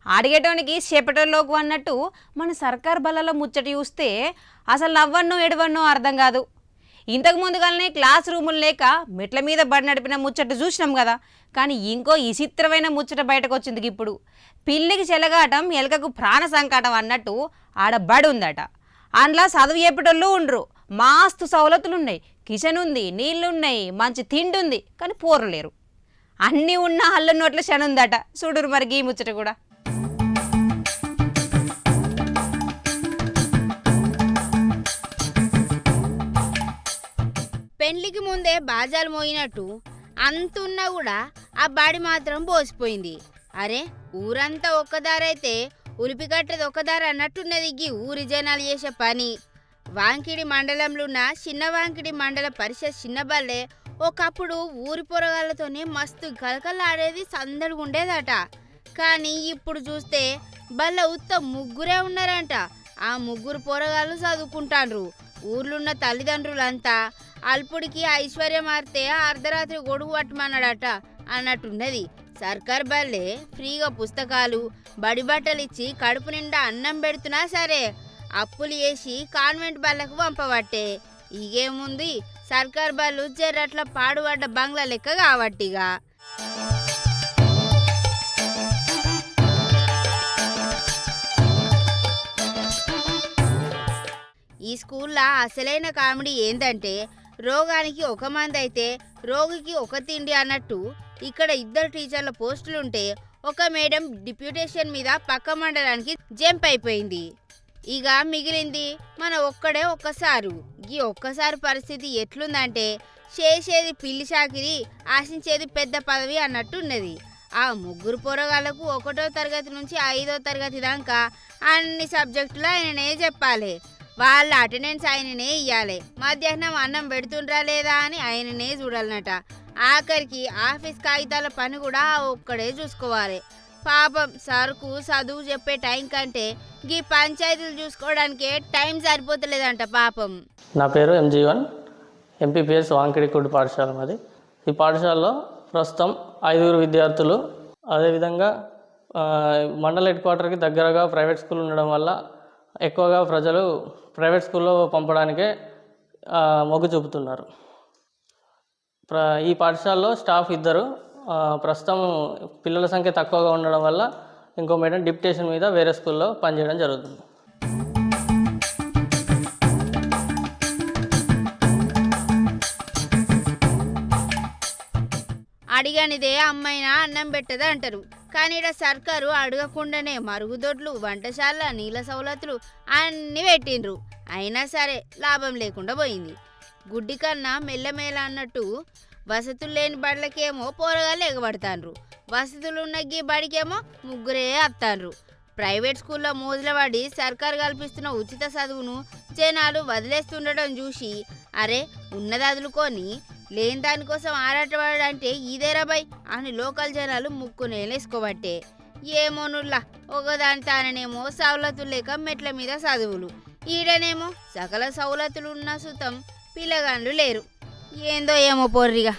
అడిగేటోనికి చేపటోళ్ళకు అన్నట్టు మన సర్కార్ బల్లలో ముచ్చట చూస్తే అసలు నవ్వన్నో ఎడవన్నో అర్థం కాదు. ఇంతకు ముందుగానే క్లాస్ రూములు లేక మెట్ల మీద బడి నడిపిన ముచ్చట చూసినాం కదా. కానీ ఇంకో విచిత్రమైన ముచ్చట బయటకు వచ్చింది ఇప్పుడు. పిల్లికి చెలగాటం ఎలకకు ప్రాణ సంకటం అన్నట్టు ఆడ బడి ఉందట. అందులో చదువు చెప్పేటోళ్ళు ఉండ్రు, మాస్తు సౌలతులున్నాయి, కిచెన్ ఉంది, నీళ్లున్నాయి, మంచి తిండి ఉంది. కానీ పోరలేరు. అన్నీ ఉన్న అల్లు నోట్ల శనుందట. చూడురు మరి ఈ ముచ్చట కూడా. పెండ్లికి ముందే బాజాలు మోయినట్టు అంతున్నా కూడా ఆ బాడి మాత్రం పోసిపోయింది. అరే ఊరంతా ఒక్కదారైతే ఉలిపికట్టేది ఒక్కదారి అన్నట్టున్నది ఈ ఊరి జనాలు చేసే పని. వాంకిడి మండలంలో ఉన్న చిన్న వాంకిడి మండల పరిషత్ చిన్నబల్లే ఒకప్పుడు ఊరి పొరగాళ్ళతోనే మస్తు కలకలాడేది, సందడిగా ఉండేదట. కానీ ఇప్పుడు చూస్తే బల్ల ఉత్త ముగ్గురే ఉన్నారంట. ఆ ముగ్గురు పొరగాళ్ళు చదువుకుంటాండ్రు. ఊర్లున్న తల్లిదండ్రులంతా అల్పుడికి ఐశ్వర్యం మారితే అర్ధరాత్రి గొడుగు పట్టమన్నాడట అన్నట్టున్నది. సర్కార్ బల్లే ఫ్రీగా పుస్తకాలు, బడి బట్టలు ఇచ్చి కడుపు నిండా అన్నం పెడుతున్నా సరే అప్పులు వేసి కాన్వెంట్ బల్లకు పంపబట్టే. ఇగేముంది, సర్కార్ బళ్ళు జర్రట్ల పాడుపడ్డ బంగ్లా లెక్క కాబట్టిగా. ఈ స్కూల్లో అసలైన కామెడీ ఏందంటే రోగానికి ఒక మంది అయితే రోగికి ఒక తిండి అన్నట్టు. ఇక్కడ ఇద్దరు టీచర్ల పోస్టులుంటే ఒక మేడం డిప్యూటేషన్ మీద పక్క మండలానికి జంప్ అయిపోయింది. ఇక మిగిలింది మన ఒక్కసారు. ఈ ఒక్కసారి పరిస్థితి ఎట్లుందంటే చేసేది పిల్లి చాకిరి, ఆశించేది పెద్ద పదవి అన్నట్టున్నది. ఆ ముగ్గురు పొరగాళ్లకు 1వ తరగతి నుంచి 5వ తరగతి దాకా అన్ని సబ్జెక్టులు ఆయననే చెప్పాలి. వాళ్ళ అటెండెన్స్ ఆయననే ఇవ్వాలి. మధ్యాహ్నం అన్నం పెడుతుండ్రా లేదా అని ఆయననే చూడాలన్నట. ఆఖరికి ఆఫీస్ కాగితాల పని కూడా ఒక్కడే చూసుకోవాలి. పాపం సరుకు చదువు చెప్పే టైం కంటే ఈ పంచాయతీలు చూసుకోవడానికే టైం సరిపోతలేదంట పాపం. నా పేరు MG1, MPPS వాంకిడికోటి పాఠశాల మాది. ఈ పాఠశాలలో ప్రస్తుతం 5 విద్యార్థులు. అదేవిధంగా మండల హెడ్ క్వార్టర్కి దగ్గరగా ప్రైవేట్ స్కూల్ ఉండడం వల్ల ఎక్కువగా ప్రజలు ప్రైవేట్ స్కూల్లో పంపడానికే మొగ్గు చూపుతున్నారు. ఈ పాఠశాలలో స్టాఫ్ 2. ప్రస్తుతం పిల్లల సంఖ్య తక్కువగా ఉండడం వల్ల ఇంకో మేడం డిప్యుటేషన్ మీద వేరే స్కూల్లో పనిచేయడం జరుగుతుంది. అడిగనిదే అమ్మైనా అన్నం పెట్టదు అంటారు. కానీ ఇక్కడ సర్కారు అడగకుండానే మరుగుదొడ్లు, వంటశాల, నీళ్ళ సౌలతులు అన్నీ పెట్టిండ్రు. అయినా సరే లాభం లేకుండా పోయింది. గుడ్డి కన్నా మెల్లమేళ అన్నట్టు వసతులు లేని బడులకేమో పోరగాళ్ళు ఎగబడతాండ్రు, వసతులున్న గీ బడికేమో ముగ్గురే వస్తాండ్రు. ప్రైవేట్ స్కూల్లో మోజుల పడి సర్కారు కల్పిస్తున్న ఉచిత చదువును జనాలు వదిలేస్తుండడం చూసి అరే ఉన్నది వదులుకొని లేని దానికోసం ఆరాటపడంటే ఇదేరాబాయ్ అని లోకల్ జనాలు ముక్కునేలేసుకోబట్టే. ఏమోనుల్లా ఒకదాని తాననేమో సౌలతులు లేక మెట్ల మీద చదువులు, ఈడనేమో సకల సౌలతులు ఉన్న సుతం పిల్లగాండ్లు లేరు. ఏందో ఏమో పొర్రిగా.